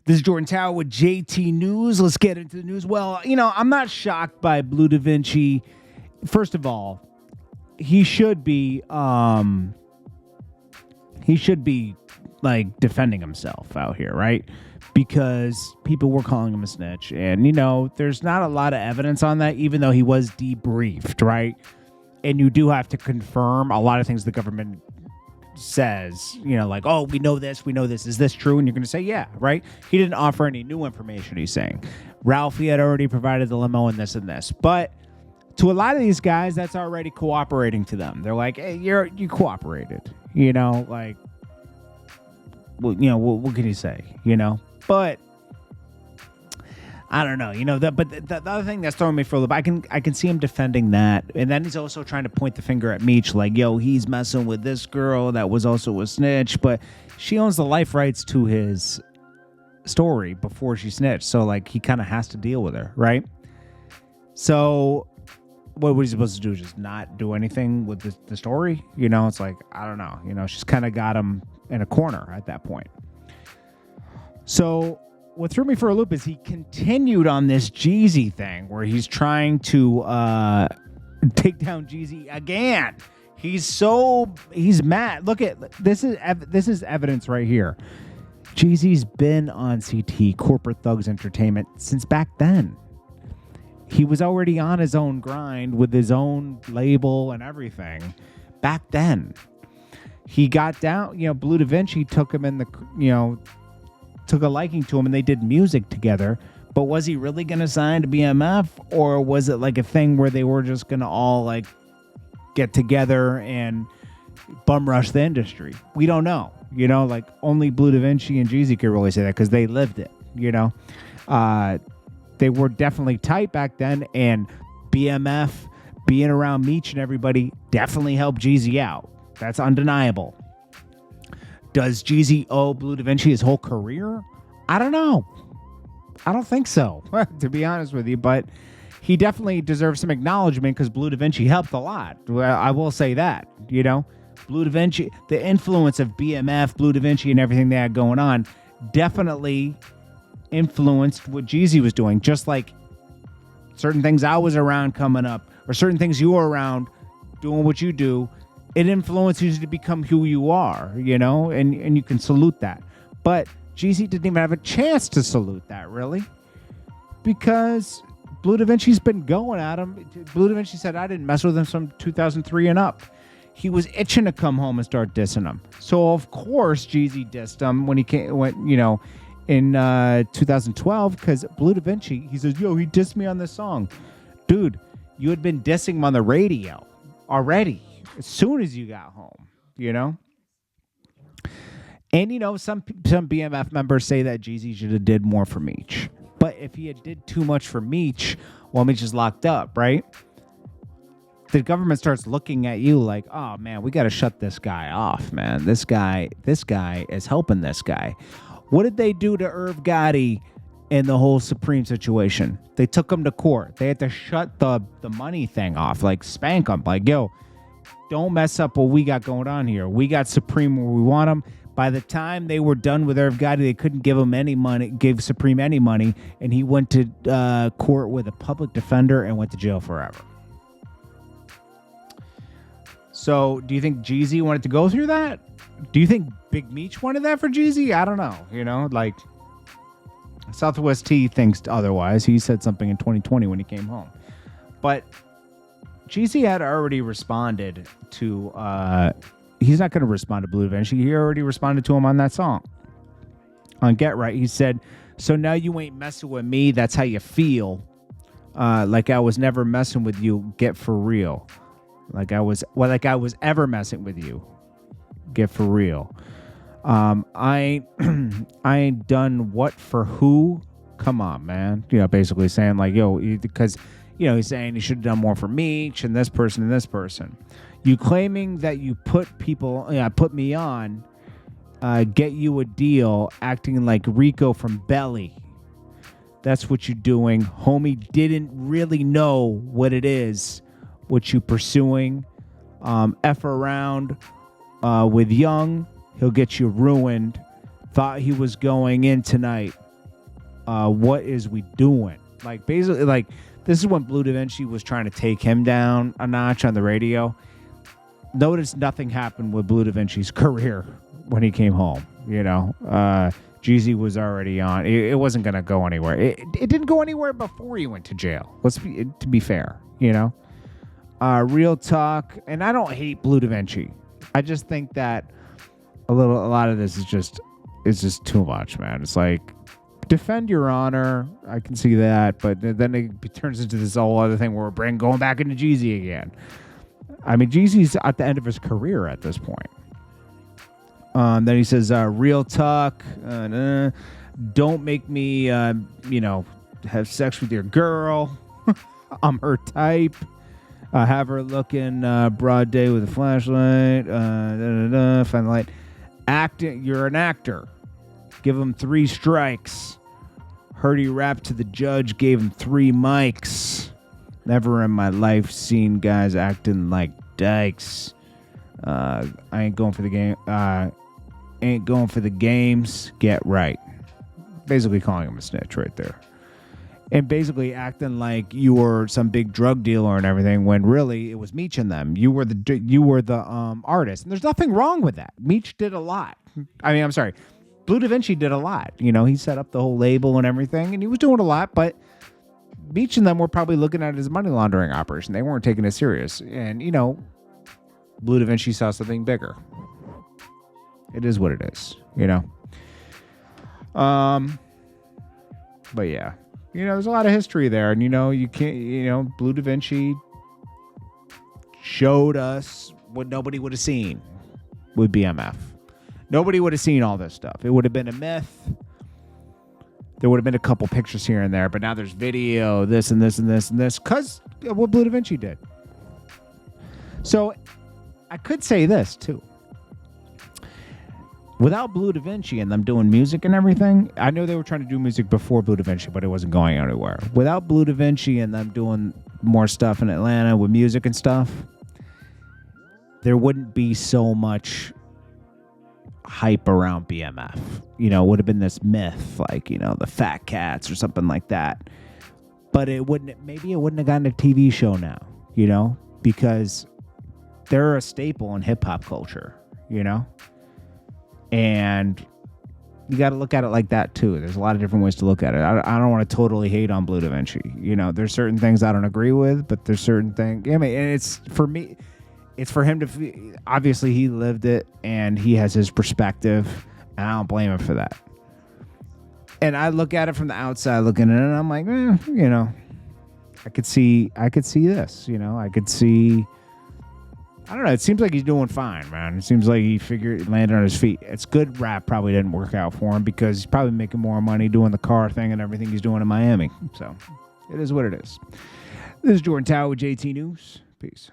This is Jordan Tower with JT News. Let's get into the news. Well, I'm not shocked by Bleu Davinci. First of all, he should be like defending himself out here, right? Because people were calling him a snitch, and there's not a lot of evidence on that, even though he was debriefed, right? And you do have to confirm a lot of things the government says, like, oh, we know this, is this true? And you're going to say, yeah, right? He didn't offer any new information, he's saying. Ralphie had already provided the limo and this and this. But to a lot of these guys, that's already cooperating to them. They're like, hey, you cooperated, like, well, what can you say, But I don't know, but the other thing that's throwing me for a loop, I can see him defending that, and then he's also trying to point the finger at Meech, like, yo, he's messing with this girl that was also a snitch, but she owns the life rights to his story before she snitched, so like he kind of has to deal with her, right? So what was he supposed to do? Just not do anything with the story? It's like, I don't know. She's kind of got him in a corner at that point. So what threw me for a loop is he continued on this Jeezy thing where he's trying to take down Jeezy again. He's mad. Look at this is evidence right here. Jeezy's been on CT, Corporate Thugs Entertainment, since back then. He was already on his own grind with his own label and everything back then. He got down, Bleu Davinci took him in the, took a liking to him, and they did music together. But was he really going to sign to BMF, or was it like a thing where they were just going to all like get together and bum rush the industry? We don't know, like only Bleu Davinci and Jeezy could really say that because they lived it, They were definitely tight back then, and BMF being around Meech and everybody definitely helped Jeezy out. That's undeniable. Does Jeezy owe Bleu Davinci his whole career? I don't know. I don't think so, to be honest with you, but he definitely deserves some acknowledgement because Bleu Davinci helped a lot. Well, I will say that, Bleu Davinci, the influence of BMF, Bleu Davinci, and everything they had going on definitely influenced what Jeezy was doing, just like certain things I was around coming up, or certain things you were around doing what you do. It influences you to become who you are, and you can salute that. But Jeezy didn't even have a chance to salute that, really, because Bleu Davinci's been going at him. Bleu Davinci said, I didn't mess with him from 2003 and up. He was itching to come home and start dissing him. So, of course, Jeezy dissed him when he in 2012, because Bleu Davinci, he says, yo, he dissed me on this song. Dude, you had been dissing him on the radio already as soon as you got home, And, some BMF members say that Jeezy should have did more for Meech. But if he had did too much for Meech, well, Meech is locked up, right? The government starts looking at you like, oh, man, we got to shut this guy off, man. This guy is helping this guy. What did they do to Irv Gotti in the whole Supreme situation? They took him to court. They had to shut the money thing off, like spank him, like, yo, don't mess up what we got going on here. We got Supreme where we want him. By the time they were done with Irv Gotti, they couldn't give him any money, give Supreme any money, and he went to court with a public defender and went to jail forever. So, do you think Jeezy wanted to go through that? Do you think Big Meech wanted that for Jeezy? I don't know. Like Southwest T thinks otherwise. He said something in 2020 when he came home, but Jeezy had already responded to. He's not going to respond to Bleu Davinci. He already responded to him on that song. On Get Right, he said, so now you ain't messing with me. That's how you feel. Like I was never messing with you. Get for real. Like I was ever messing with you. Get for real. I ain't done what for who. Come on, man. Basically saying like, yo, because, he's saying he should have done more for Meech and this person and this person. You claiming that you put me on, get you a deal, acting like Rico from Belly. That's what you're doing. Homie didn't really know what it is, what you pursuing. F around with Young, he'll get you ruined. Thought he was going in tonight. what is we doing? Like, basically, like, this is when Bleu Davinci was trying to take him down a notch on the radio. Notice nothing happened with Bleu Davinci's career when he came home. Jeezy was already on. It wasn't going to go anywhere. It didn't go anywhere before he went to jail. To be fair, real talk. And I don't hate Bleu Davinci. I just think that a lot of this is just too much, man. It's like, defend your honor. I can see that, but then it turns into this whole other thing where we're going back into Jeezy again. I mean, Jeezy's at the end of his career at this point. Then he says, real talk. Don't make me, have sex with your girl. I'm her type. Have her looking broad day with a flashlight. Find the light. Acting. You're an actor. Give him 3 strikes. Heard he rapped to the judge. Gave him 3 mics. Never in my life seen guys acting like dykes. I ain't going for the game. Ain't going for the games. Get right. Basically calling him a snitch right there. And basically acting like you were some big drug dealer and everything when really it was Meech and them. You were the artist. And there's nothing wrong with that. Meech did a lot. I'm sorry. Bleu Davinci did a lot. He set up the whole label and everything, and he was doing a lot, but Meech and them were probably looking at it as a money laundering operation. They weren't taking it serious. And, Bleu Davinci saw something bigger. It is what it is, But yeah, there's a lot of history there. And, you can't, Bleu Davinci showed us what nobody would have seen with BMF. Nobody would have seen all this stuff. It would have been a myth. There would have been a couple pictures here and there, but now there's video, this and this and this and this, because of what Bleu Davinci did. So I could say this, too. Without Bleu Davinci and them doing music and everything, I know they were trying to do music before Bleu Davinci, but it wasn't going anywhere. Without Bleu Davinci and them doing more stuff in Atlanta with music and stuff, there wouldn't be so much hype around BMF. It would have been this myth, like, the Fat Cats or something like that. But it wouldn't have gotten a TV show now, because they're a staple in hip-hop culture, And you got to look at it like that, too. There's a lot of different ways to look at it. I don't want to totally hate on Bleu Davinci. There's certain things I don't agree with, but there's certain things... and it's, for me... It's for him to... obviously, he lived it, and he has his perspective, and I don't blame him for that. And I look at it from the outside, looking at it, and I'm like, I could see this, I could see... I don't know. It seems like he's doing fine, man. It seems like he landed on his feet. It's good rap probably didn't work out for him because he's probably making more money doing the car thing and everything he's doing in Miami. So, it is what it is. This is Jordan Tower with JT News. Peace.